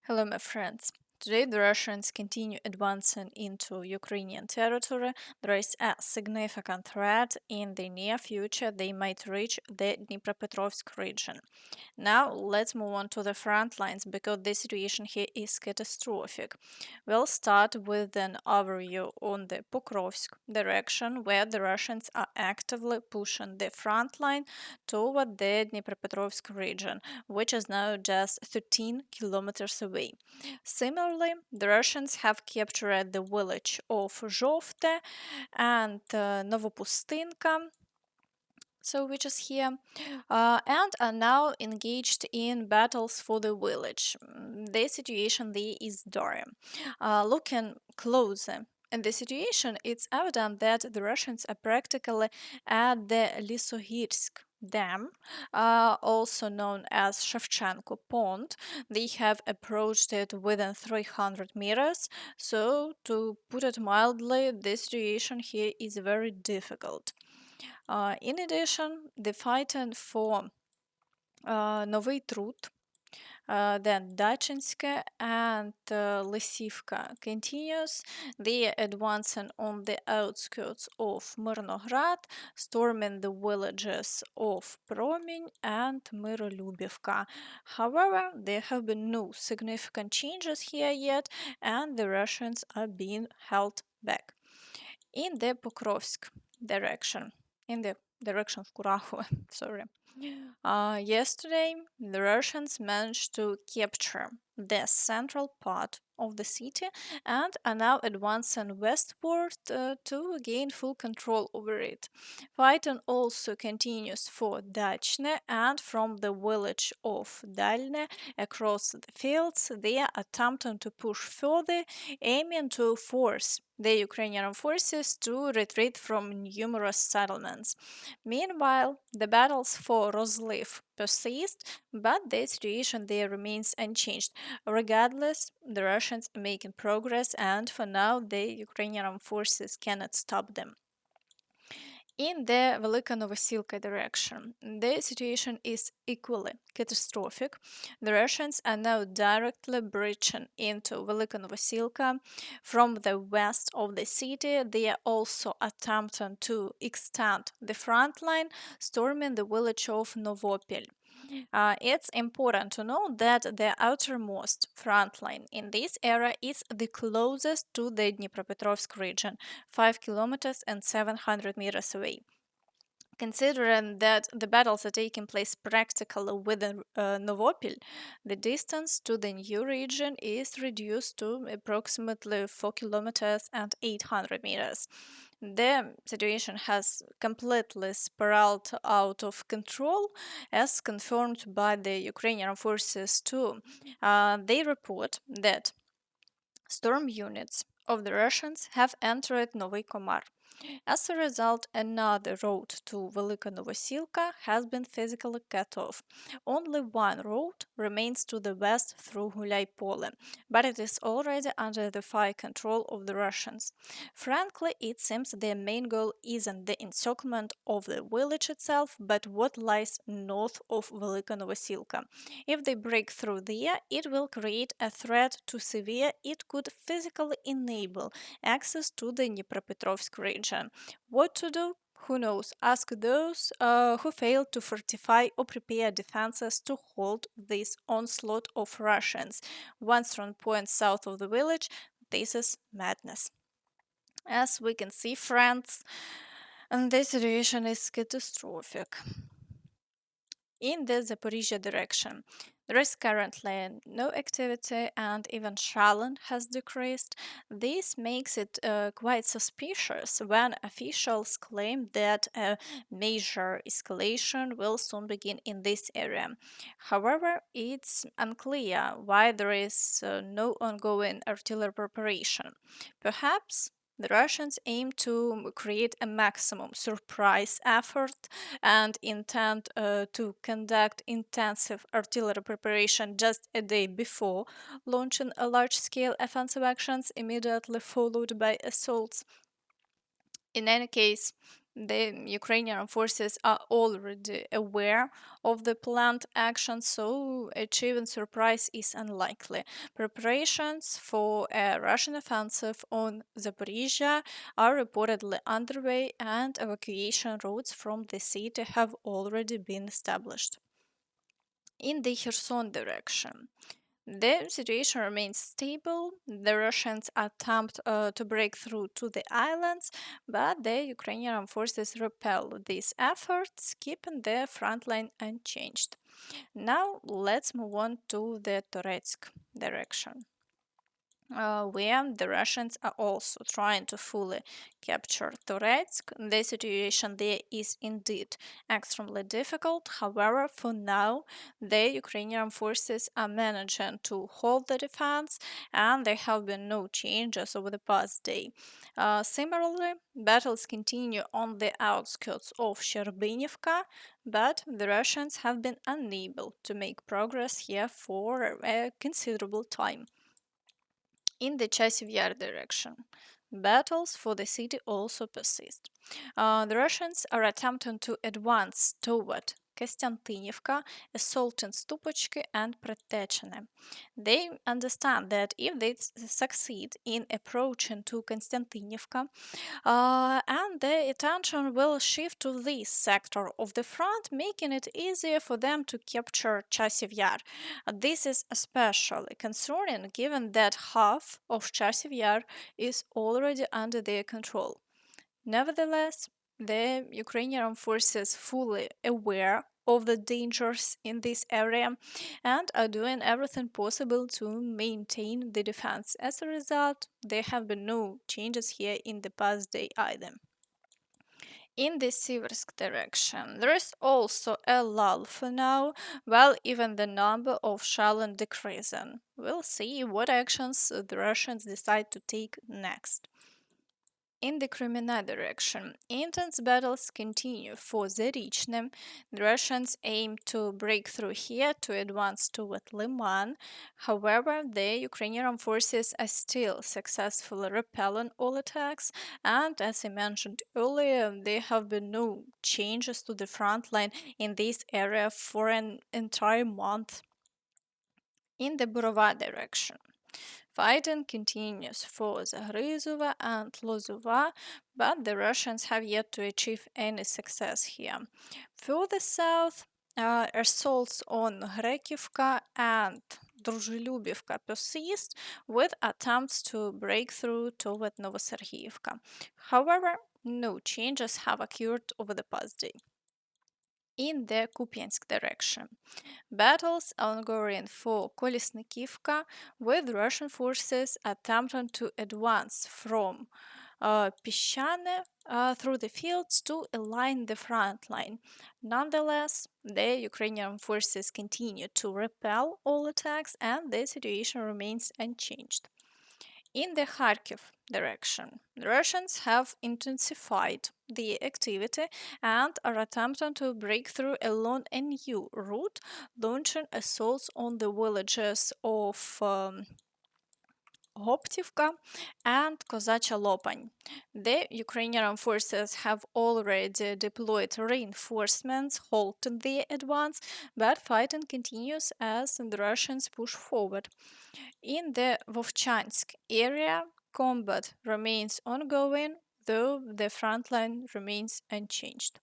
Hello, my friends. Today, the Russians continue advancing into Ukrainian territory. There is a significant threat in the near future they might reach the Dnipropetrovsk region. Now, let's move on to the front lines because the situation here is catastrophic. We'll start with an overview on the Pokrovsk direction, where the Russians are actively pushing the front line toward the Dnipropetrovsk region, which is now just 13 kilometers away. Similarly, the Russians have captured the village of Zhovte and Novopustinka, so which is here, and are now engaged in battles for the village. The situation there is dire. Looking closer in the situation, it's evident that the Russians are practically at the Lisohirsk Dam, also known as Shevchenko Pond. They have approached it within 300 meters, so to put it mildly, the situation here is very difficult. In addition, the fighting for Novy Trud, then Dachinska and Lysivka continues. They are advancing on the outskirts of Myrnohrad, storming the villages of Promень and Myrolubivka. However, there have been no significant changes here yet, and the Russians are being held back. In the Pokrovsk direction, in the direction of Kurakhove, sorry. Yesterday, the Russians managed to capture the central part of the city and are now advancing westward to gain full control over it. Fighting also continues for Dachne, and from the village of Dalne across the fields, they are attempting to push further, aiming to force the Ukrainian forces to retreat from numerous settlements. Meanwhile, the battles for Rozliv persist, but the situation there remains unchanged. Regardless, the Russians are making progress, and for now, the Ukrainian forces cannot stop them. In the Velika Novosilka direction, the situation is equally catastrophic. The Russians are now directly breaching into Velika Novosilka from the west of the city. They are also attempting to extend the front line, storming the village of Novopil. It's important to know that the outermost front line in this area is the closest to the Dnipropetrovsk region, 5 kilometers and 700 meters away. Considering that the battles are taking place practically within Novopil, the distance to the new region is reduced to approximately 4 kilometers and 800 meters. The situation has completely spiraled out of control, as confirmed by the Ukrainian forces too. They report that storm units of the Russians have entered Novy Komar. As a result, another road to Velika Novosilka has been physically cut off. Only one road remains to the west through Gulay-Pole, but it is already under the fire control of the Russians. Frankly, it seems their main goal isn't the encirclement of the village itself, but what lies north of Velika Novosilka. If they break through there, it will create a threat too severe it could physically enable access to the Dnipropetrovsk region. What to do? Who knows? Ask those who failed to fortify or prepare defenses to hold this onslaught of Russians. One strong point south of the village, this is madness. As we can see, friends, and the situation is catastrophic. In the Zaporizhzhia direction, there is currently no activity and even shelling has decreased. This makes it quite suspicious when officials claim that a major escalation will soon begin in this area. However, it's unclear why there is no ongoing artillery preparation. Perhaps the Russians aim to create a maximum surprise effort and intend to conduct intensive artillery preparation just a day before launching a large-scale offensive actions immediately followed by assaults. In any case, The Ukrainian forces are already aware of the planned action, so achieving surprise is unlikely. Preparations for a Russian offensive on Zaporizhzhia are reportedly underway, and evacuation routes from the city have already been established. In the Kherson direction, the situation remains stable. The Russians attempt to break through to the islands, but the Ukrainian forces repel these efforts, keeping the front line unchanged. Now let's move on to the Toretsk direction, where the Russians are also trying to fully capture Toretsk. The situation there is indeed extremely difficult. However, for now, the Ukrainian forces are managing to hold the defense, and there have been no changes over the past day. Similarly, battles continue on the outskirts of Shcherbinivka, but the Russians have been unable to make progress here for a considerable time. In the Chasiv Yar direction, battles for the city also persist. The Russians are attempting to advance toward Kostiantynivka, assaulting Stupochki and Pretechine. They understand that if they succeed in approaching to Konstantinivka, and the attention will shift to this sector of the front, making it easier for them to capture Chasiv Yar. This is especially concerning given that half of Chasiv Yar is already under their control. Nevertheless, the Ukrainian forces fully aware of the dangers in this area and are doing everything possible to maintain the defense. As a result, there have been no changes here in the past day either. In the Siversk direction, there is also a lull for now, while even the number of shelling decreasing. We'll see what actions the Russians decide to take next. In the Kreminna direction, intense battles continue for Zaporizhzhia. The Russians aim to break through here to advance toward Liman. However, the Ukrainian forces are still successfully repelling all attacks, and as I mentioned earlier, there have been no changes to the front line in this area for an entire month. In the Burova direction, fighting continues for Zaporizhzhia and Lozova, but the Russians have yet to achieve any success here. Further south, assaults on Kharkivka and Druzhilubivka persist, with attempts to break through toward Novosilka. However, no changes have occurred over the past day. In the Kupiansk direction, battles are ongoing for Kolesnikivka, with Russian forces attempting to advance from Pishane through the fields to align the front line. Nonetheless, the Ukrainian forces continue to repel all attacks, and the situation remains unchanged. In the Kharkiv direction, the Russians have intensified the activity and are attempting to break through along a new route, launching assaults on the villages of Hoptivka and Kozacha Lopань. The Ukrainian forces have already deployed reinforcements, halting the advance, but fighting continues as the Russians push forward. In the Vovchansk area, combat remains ongoing, though the front line remains unchanged.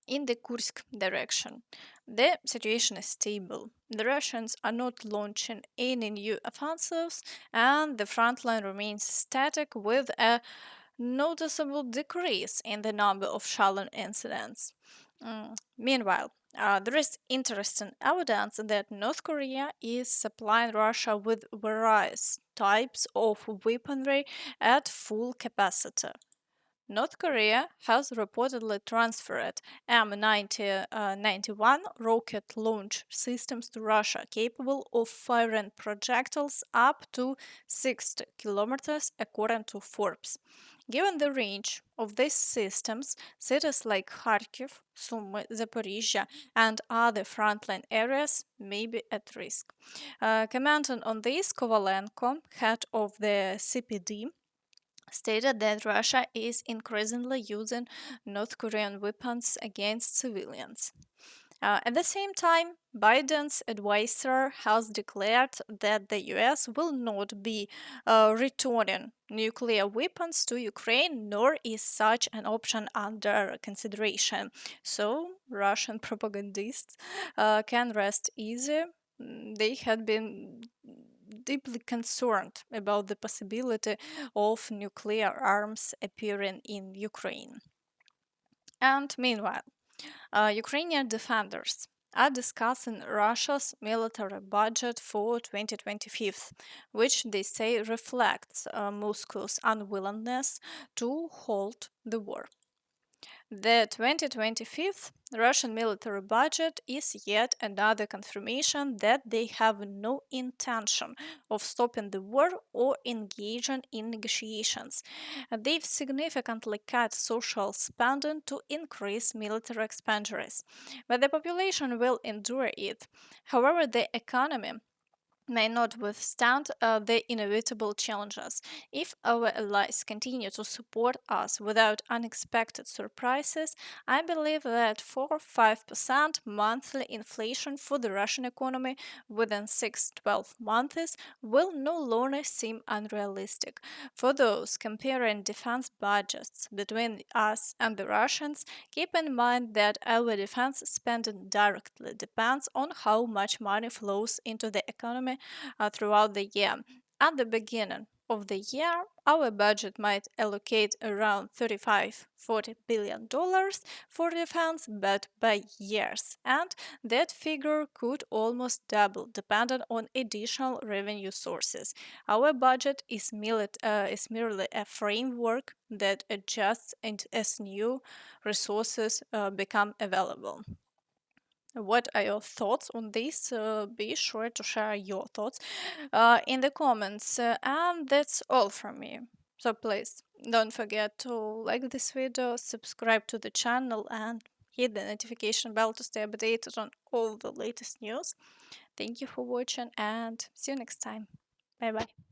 In the Kursk direction, the situation is stable. The Russians are not launching any new offensives, and the front line remains static with a noticeable decrease in the number of shelling incidents. Meanwhile, there is interesting evidence that North Korea is supplying Russia with various types of weaponry at full capacity. North Korea has reportedly transferred M91 rocket launch systems to Russia, capable of firing projectiles up to 60 kilometers, according to Forbes. Given the range of these systems, cities like Kharkiv, Sumy, Zaporizhzhia, and other frontline areas may be at risk. Commenting on this, Kovalenko, head of the CPD, stated that Russia is increasingly using North Korean weapons against civilians. At the same time, Biden's advisor has declared that the US will not be returning nuclear weapons to Ukraine, nor is such an option under consideration. So, Russian propagandists can rest easy. They had been deeply concerned about the possibility of nuclear arms appearing in Ukraine. And meanwhile, Ukrainian defenders are discussing Russia's military budget for 2025, which they say reflects Moscow's unwillingness to halt the war. The 2025 Russian military budget is yet another confirmation that they have no intention of stopping the war or engaging in negotiations. They've significantly cut social spending to increase military expenditures, but the population will endure it. However, the economy may not withstand the inevitable challenges. If our allies continue to support us without unexpected surprises, I believe that 4-5% monthly inflation for the Russian economy within 6-12 months will no longer seem unrealistic. For those comparing defense budgets between us and the Russians, keep in mind that our defense spending directly depends on how much money flows into the economy throughout the year. At the beginning of the year, our budget might allocate around 35-40 billion dollars for defense, but by years, and that figure could almost double depending on additional revenue sources. Our budget is merely a framework that adjusts as new resources become available. What are your thoughts on this? Be sure to share your thoughts in the comments. And that's all from me. So please don't forget to like this video, subscribe to the channel, and hit the notification bell to stay updated on all the latest news. Thank you for watching and see you next time. Bye bye.